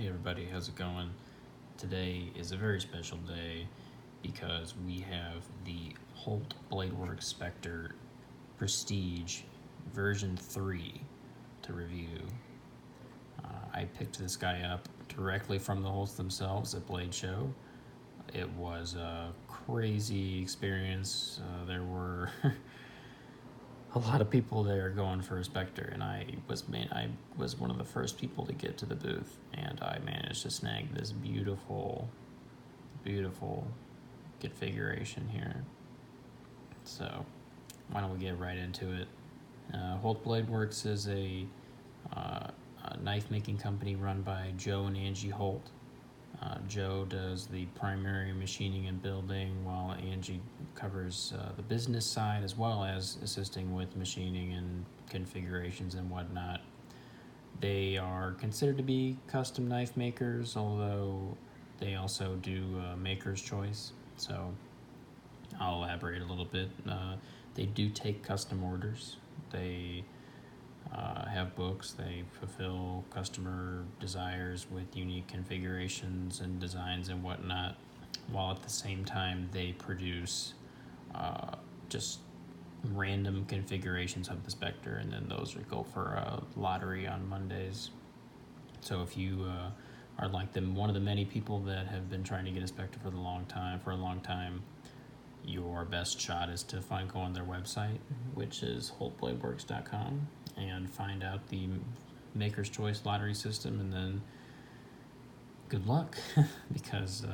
Hey everybody, how's it going? Today is a very special day because we have the Holt Bladeworks Specter Prestige version 3 to review. I picked this guy up directly from the Holts themselves at Blade Show. It was a crazy experience. There were a lot of people there going for a Spectre, and I was one of the first people to get to the booth, and I managed to snag this beautiful configuration here. So why don't we get right into it? Holt Bladeworks is a knife making company run by Joe and Angie Holt. Joe does the primary machining and building, while Angie covers the business side as well as assisting with machining and configurations and whatnot. They are considered to be custom knife makers, although they also do maker's choice. So I'll elaborate a little bit. They do take custom orders. They have books. They fulfill customer desires with unique configurations and designs and whatnot, while at the same time they produce just random configurations of the Spectre, and then those go for a lottery on Mondays. So if you are like one of the many people that have been trying to get a Spectre for a long time, your best shot is to go on their website, which is holtbladeworks.com, and find out the Maker's Choice lottery system, and then good luck, because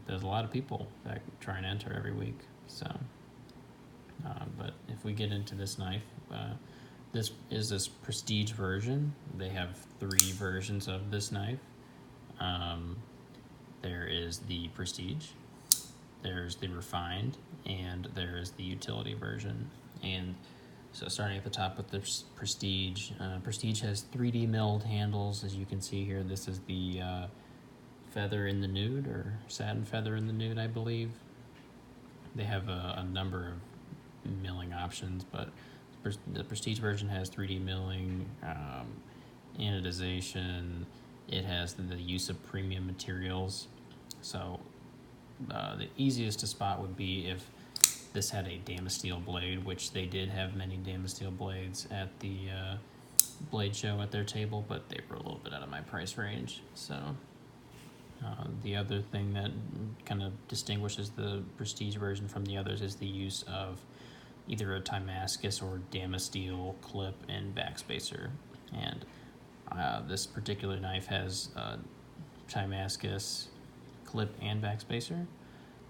there's a lot of people that try and enter every week. So, but if we get into this knife, this is this Prestige version. They have 3 versions of this knife. There is the Prestige, there's the Refined, and there is the Utility version. And so starting at the top with the Prestige, Prestige has 3D milled handles, as you can see here. This is the feather in the nude, or satin feather in the nude, I believe. They have a number of milling options, but the Prestige version has 3D milling, anodization. It has the use of premium materials. So the easiest to spot would be if this had a Damasteel blade, which they did have many Damasteel blades at the Blade Show at their table, but they were a little bit out of my price range. So the other thing that kind of distinguishes the Prestige version from the others is the use of either a Damascus or Damasteel clip and backspacer. And this particular knife has Damascus clip and backspacer.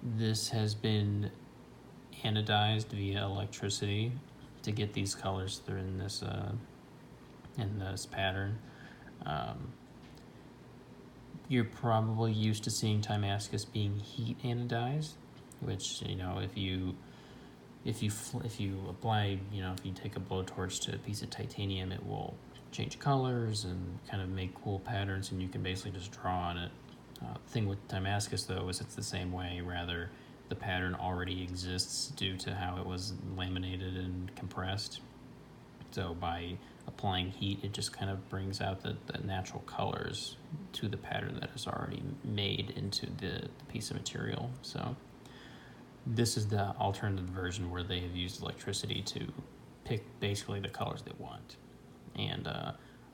This has been anodized via electricity to get these colors through in this pattern. You're probably used to seeing Damascus being heat anodized, which, if you apply, if you take a blowtorch to a piece of titanium, it will change colors and kind of make cool patterns, and you can basically just draw on it. The thing with Damascus, though, is it's the same way. Rather, the pattern already exists due to how it was laminated and compressed. So by applying heat, it just kind of brings out the natural colors to the pattern that is already made into the piece of material. So this is the alternative version where they have used electricity to pick basically the colors they want. And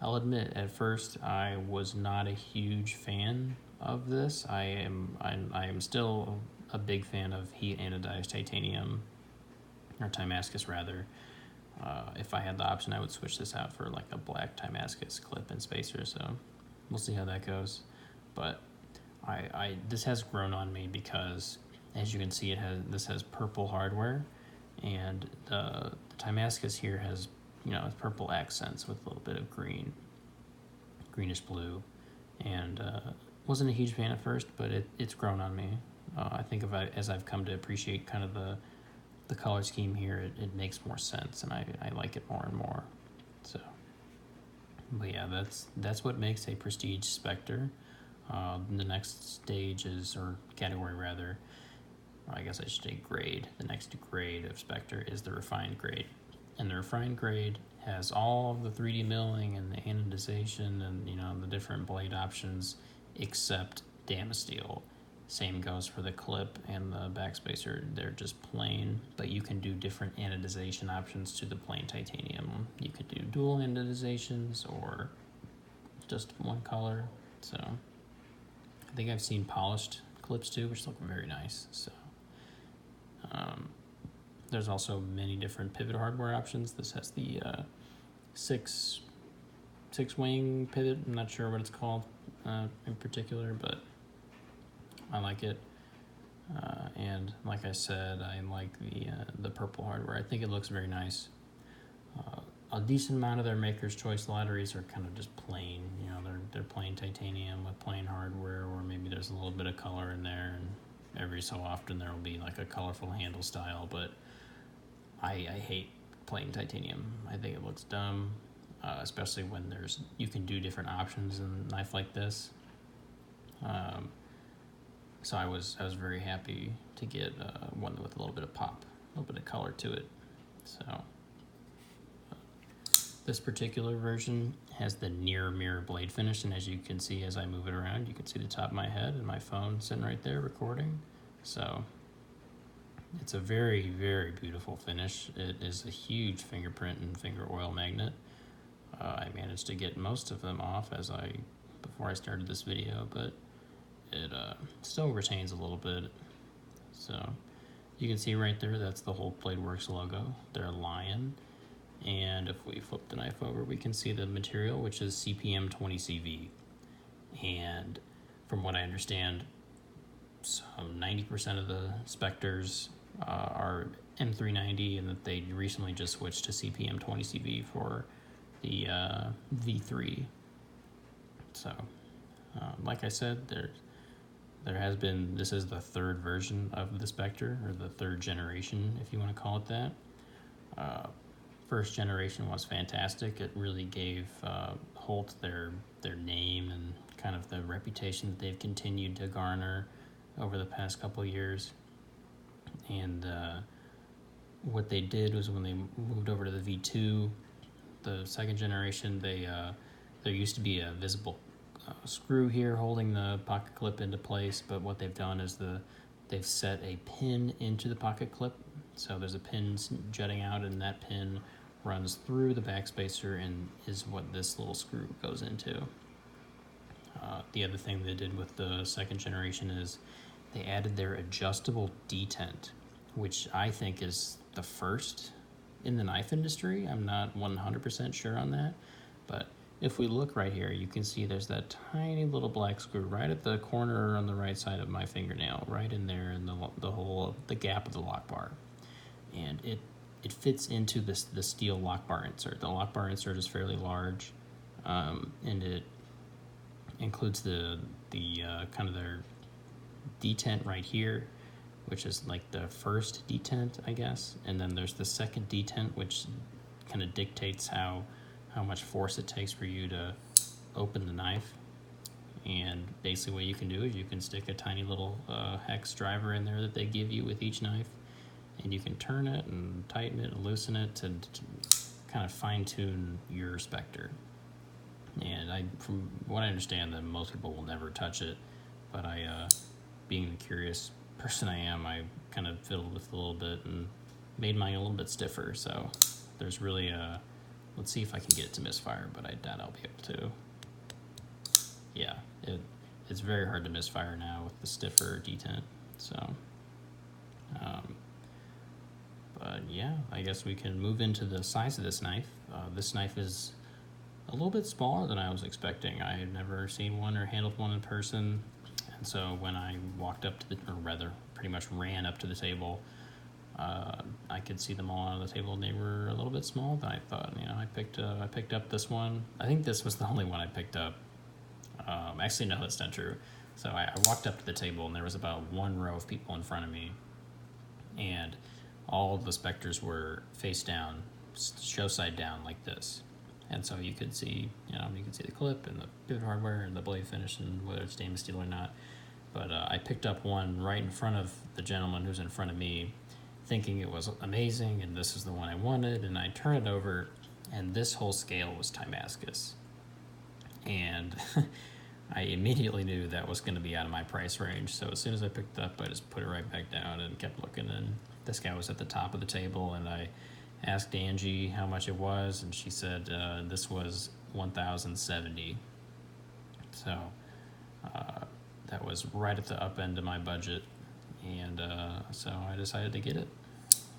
I'll admit, at first I was not a huge fan of this. I am still a big fan of heat anodized titanium, or Damascus rather. If I had the option, I would switch this out for like a black Damascus clip and spacer. So we'll see how that goes. But this has grown on me because, as you can see, this has purple hardware, and the Damascus here has purple accents with a little bit of greenish blue, and wasn't a huge fan at first, but it's grown on me. I think as I've come to appreciate kind of the color scheme here, it makes more sense, and I like it more and more. So, but yeah, that's what makes a Prestige Spectre. The next stage or category rather, I guess I should say grade. The next grade of Spectre is the Refined grade. And the Refined grade has all of the 3D milling and the anodization and the different blade options except Damasteel. Same goes for the clip and the backspacer. They're just plain, but you can do different anodization options to the plain titanium. You could do dual anodizations or just one color. So I think I've seen polished clips too, which look very nice. So there's also many different pivot hardware options. This has the six wing pivot. I'm not sure what it's called in particular, but I like it. And like I said, I like the purple hardware. I think it looks very nice. A decent amount of their Maker's Choice lotteries are kind of just plain. You know, they're plain titanium with plain hardware, or maybe there's a little bit of color in there, and every so often there will be like a colorful handle style. But I hate plain titanium. I think it looks dumb, especially when you can do different options in a knife like this. So I was very happy to get one with a little bit of pop, a little bit of color to it. So this particular version has the near mirror blade finish, and as you can see as I move it around, you can see the top of my head and my phone sitting right there recording. So it's a very, very beautiful finish. It is a huge fingerprint and finger oil magnet. I managed to get most of them off before I started this video, but it still retains a little bit. So you can see right there, that's the Holt Bladeworks logo. They're a lion. And if we flip the knife over, we can see the material, which is CPM 20CV. And from what I understand, some 90% of the Specters are M390, and that they recently just switched to CPM 20CV for the V3. So, like I said, this is the third version of the Specter, or the third generation, if you want to call it that. First generation was fantastic. It really gave Holt their name and kind of the reputation that they've continued to garner over the past couple of years. And what they did was, when they moved over to the V2, the second generation, there used to be a visible screw here holding the pocket clip into place, but what they've done is they've set a pin into the pocket clip. So there's a pin jutting out, and that pin runs through the backspacer and is what this little screw goes into. The other thing they did with the second generation is they added their adjustable detent, which I think is the first in the knife industry. I'm not 100% sure on that, but if we look right here, you can see there's that tiny little black screw right at the corner on the right side of my fingernail, right in there in the gap of the lock bar. And it fits into the steel lock bar insert. The lock bar insert is fairly large, and it includes the kind of their detent right here, which is like the first detent, I guess. And then there's the second detent, which kind of dictates how much force it takes for you to open the knife. And basically what you can do is you can stick a tiny little hex driver in there that they give you with each knife, and you can turn it and tighten it and loosen it to kind of fine-tune your Specter. And from what I understand, that most people will never touch it, but being the curious person I am, I kind of fiddled with it a little bit and made mine a little bit stiffer. So there's really let's see if I can get it to misfire, but I doubt I'll be able to. Yeah, it's very hard to misfire now with the stiffer detent. So, but yeah, I guess we can move into the size of this knife. This knife is a little bit smaller than I was expecting. I had never seen one or handled one in person, and so when I walked up to or rather, pretty much ran up to the table, I could see them all on the table, and they were a little bit smaller than I thought. You know, I picked up this one. I think this was the only one I picked up. Actually, no, that's not true. So I walked up to the table, and there was about one row of people in front of me, and all of the Specters were face down, show side down like this. And so you could see, the clip and the pivot hardware and the blade finish and whether it's stainless steel or not. But I picked up one right in front of the gentleman who's in front of me, thinking it was amazing and this is the one I wanted, and I turn it over, and this whole scale was Damascus. And I immediately knew that was going to be out of my price range. So as soon as I picked it up, I just put it right back down and kept looking. And this guy was at the top of the table, and I asked Angie how much it was, and she said this was 1,070. So that was right at the up end of my budget, and so I decided to get it.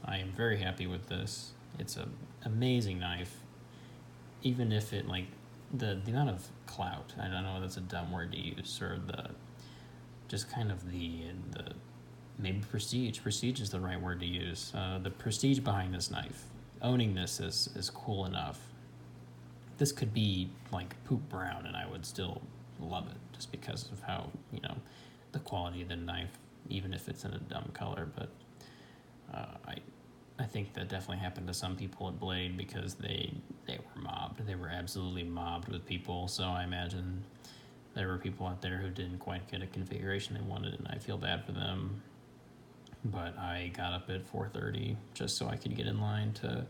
I am very happy with this. It's an amazing knife, even if it, like, the amount of clout, I don't know, that's a dumb word to use, or just kind of the maybe prestige is the right word to use. The prestige behind this knife, owning this is cool enough. This could be like poop brown and I would still love it, just because of how, the quality of the knife, even if it's in a dumb color. But I think that definitely happened to some people at Blade, because they were mobbed. They were absolutely mobbed with people. So I imagine there were people out there who didn't quite get a configuration they wanted, and I feel bad for them. But I got up at 4:30 just so I could get in line to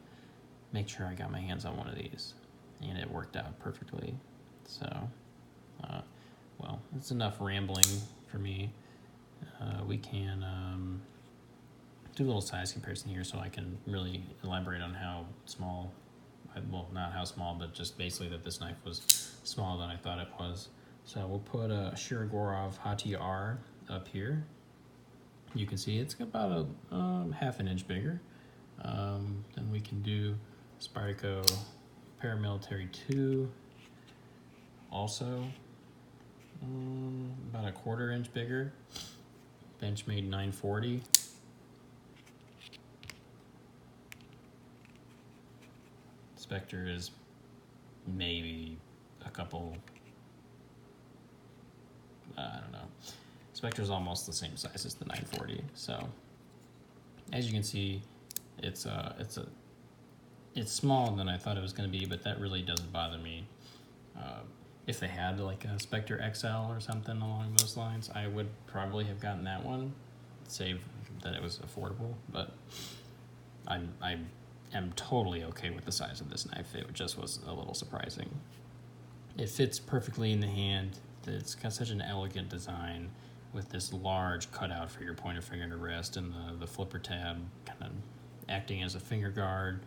make sure I got my hands on one of these, and it worked out perfectly. So, well, that's enough rambling for me. We can do a little size comparison here so I can really elaborate on how small, well, not how small, but just basically that this knife was smaller than I thought it was. So we'll put a Shirogorov HTR up here. You can see it's about a half an inch bigger. Then we can do Spyderco Paramilitary 2, also about a 1/4 inch bigger. Benchmade 940. Specter is maybe a couple, I don't know. Specter is almost the same size as the 940. So as you can see, it's smaller than I thought it was going to be, but that really doesn't bother me. If they had like a Specter XL or something along those lines, I would probably have gotten that one, save that it was affordable. But I am totally okay with the size of this knife. It just was a little surprising. It fits perfectly in the hand. It's got such an elegant design, with this large cutout for your pointer finger to rest, and the flipper tab kind of acting as a finger guard.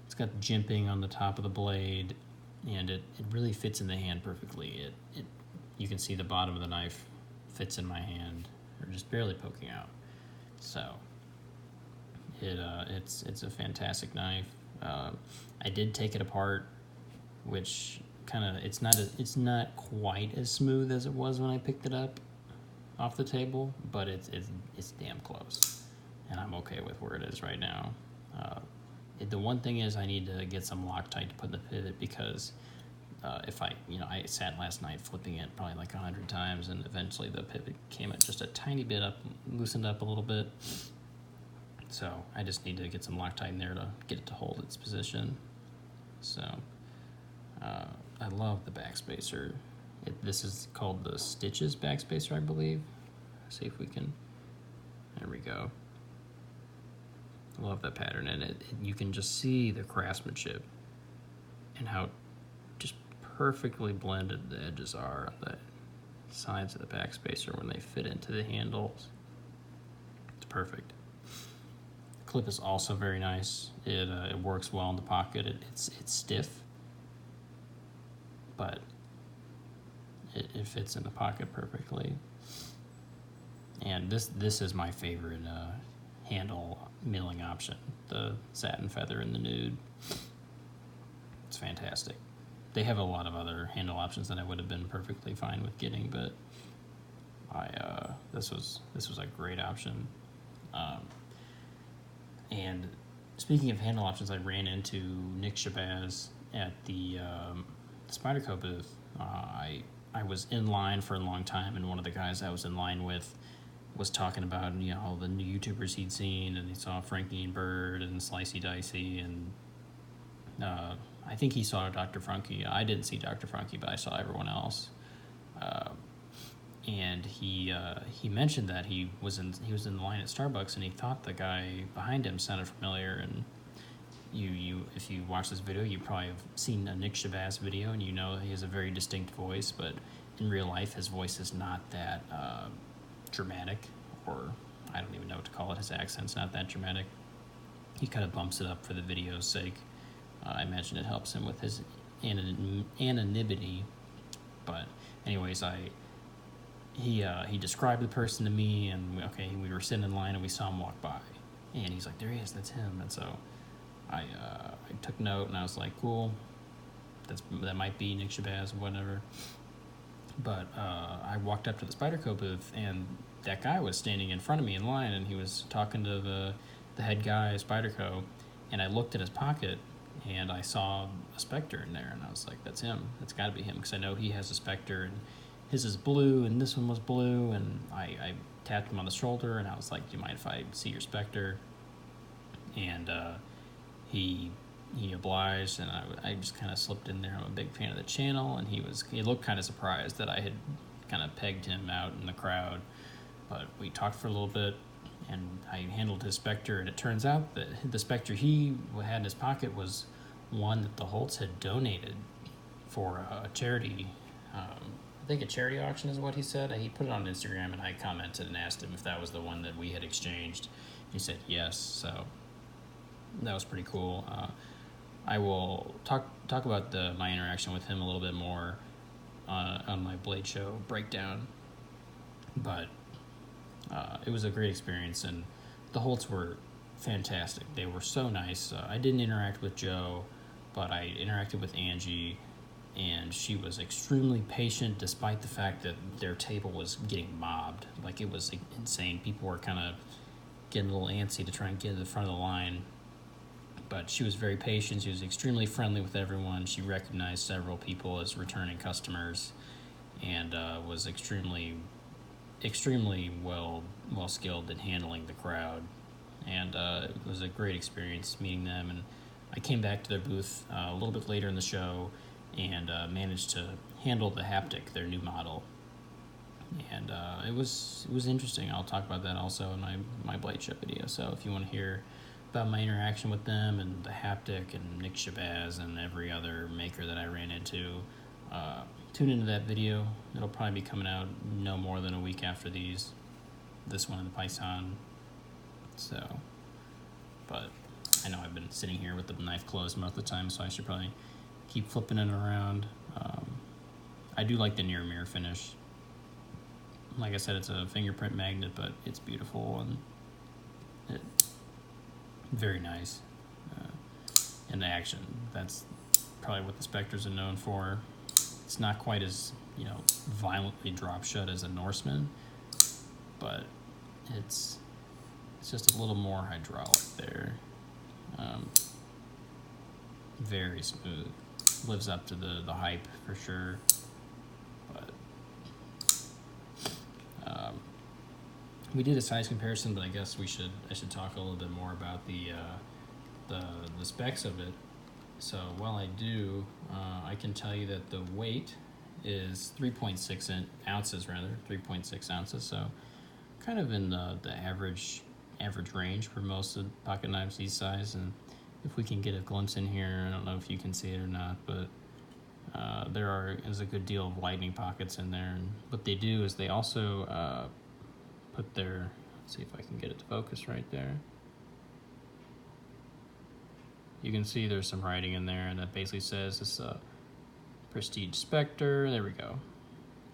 It's got jimping on the top of the blade, and it really fits in the hand perfectly. You can see the bottom of the knife fits in my hand, or just barely poking out. So it's a fantastic knife. I did take it apart, which kind of, it's not quite as smooth as it was when I picked it up off the table, but it's damn close, and I'm okay with where it is right now. The one thing is, I need to get some Loctite to put in the pivot, because if I sat last night flipping it probably like 100 times, and eventually the pivot came just a tiny bit up, loosened up a little bit. So I just need to get some Loctite in there to get it to hold its position. So I love the backspacer. This is called the Stitches backspacer, I believe. Let's see if we can, there we go. I love that pattern, and you can just see the craftsmanship and how just perfectly blended the edges are on the sides of the backspacer when they fit into the handles. It's perfect. The clip is also very nice. It works well in the pocket. It's stiff, but it fits in the pocket perfectly. And this is my favorite handle milling option, the satin feather in the nude. It's fantastic. They have a lot of other handle options that I would have been perfectly fine with getting, but this was a great option. And speaking of handle options, I ran into Nick Shabazz at the Spyderco booth. I was in line for a long time, and one of the guys I was in line with was talking about all the new YouTubers he'd seen, and he saw Frankie and Bird and Slicey Dicey, and I think he saw Dr. Funky. I didn't see Dr. Funky, but I saw everyone else. And he mentioned that he was in the line at Starbucks, and he thought the guy behind him sounded familiar. And if you watch this video, you probably have seen a Nick Shabazz video, and he has a very distinct voice. But in real life, his voice is not that dramatic, or I don't even know what to call it. His accent's not that dramatic. He kind of bumps it up for the video's sake. I imagine it helps him with his anonymity. But anyways, he described the person to me, and we were sitting in line and we saw him walk by, and he's like, there he is, that's him. And so I took note, and I was like, cool, that might be Nick Shabazz or whatever. But I walked up to the Spyderco booth, and that guy was standing in front of me in line, and he was talking to the head guy at Spyderco, and I looked at his pocket, and I saw a Specter in there, and I was like, that's him. That's got to be him, because I know he has a Specter, and his is blue, and this one was blue, and I tapped him on the shoulder, and I was like, do you mind if I see your Specter? And he obliged, and I just kind of slipped in there. I'm a big fan of the channel, and he looked kind of surprised that I had kind of pegged him out in the crowd. But we talked for a little bit, and I handled his Specter, and it turns out that the Specter he had in his pocket was one that the Holts had donated for a charity. I think a charity auction is what he said. He put it on Instagram, and I commented and asked him if that was the one that we had exchanged. He said yes, so that was pretty cool. I will talk about my interaction with him a little bit more on my Blade Show breakdown, but it was a great experience, and the Holts were fantastic. They were so nice. I didn't interact with Joe, but I interacted with Angie, and she was extremely patient despite the fact that their table was getting mobbed. Like, it was insane. People were kind of getting a little antsy to try and get to the front of the line, but she was very patient. She was extremely friendly with everyone. She recognized several people as returning customers, and was extremely well skilled in handling the crowd. And it was a great experience meeting them. And I came back to their booth a little bit later in the show, and managed to handle the Haptic, their new model. And it was interesting. I'll talk about that also in my Blade Show video. So if you want to hear about my interaction with them and the Haptic and Nick Shabazz and every other maker that I ran into, tune into that video. It'll probably be coming out no more than a week after this one in the Python. So, but I know I've been sitting here with the knife closed most of the time, so I should probably keep flipping it around. I do like the near mirror finish. Like I said, it's a fingerprint magnet, but it's beautiful and very nice. And the action, that's probably what the Spectres are known for. It's not quite as, violently drop shut as a Norseman, but it's just a little more hydraulic there. Very smooth. Lives up to the hype for sure. But we did a size comparison, but I guess I should talk a little bit more about the specs of it. So while I do, I can tell you that the weight is 3.6 ounces. 3.6 ounces. So kind of in the average range for most of the pocket knives these size. And if we can get a glimpse in here, I don't know if you can see it or not, but is a good deal of lightning pockets in there. And what they do is they also put let's see if I can get it to focus right there. You can see there's some writing in there, and that basically says it's a Prestige Specter. There we go.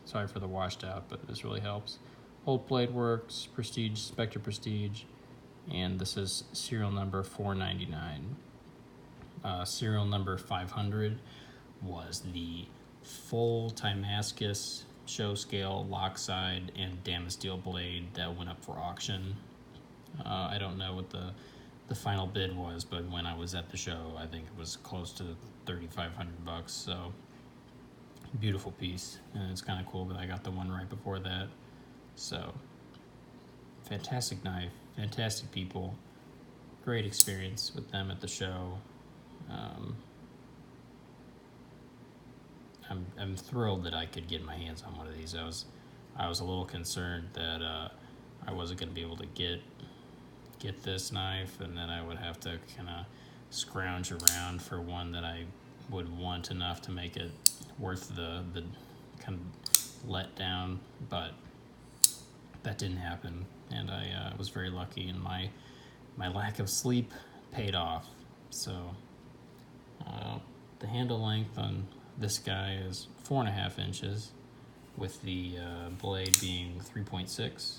Sorry for the washed out, but this really helps. Holt Bladeworks, Prestige, Specter Prestige, and this is serial number 499. Serial number 500 was the full Timascus show scale lockside and Damasteel blade that went up for auction. I don't know what the final bid was, but when I was at the show, I think it was close to $3,500. So beautiful piece, and it's kind of cool that I got the one right before that. So fantastic knife, fantastic people, great experience with them at the show. I'm thrilled that I could get my hands on one of these. I was a little concerned that I wasn't going to be able to get this knife, and then I would have to kind of scrounge around for one that I would want enough to make it worth the kind of let down, but that didn't happen, and I was very lucky, and my lack of sleep paid off. So the handle length on this guy is 4.5 inches, with the blade being 3.6,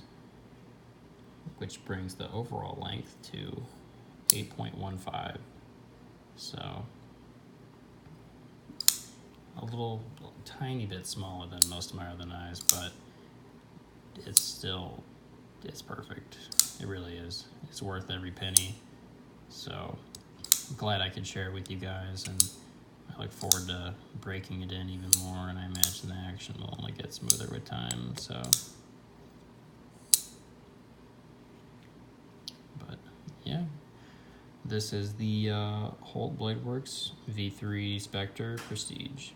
which brings the overall length to 8.15. So a little tiny bit smaller than most of my other knives, but it's perfect. It really is. It's worth every penny. So I'm glad I could share it with you guys, and I look forward to breaking it in even more, and I imagine the action will only get smoother with time. So, but yeah, this is the Holt Bladeworks V3 Specter Prestige.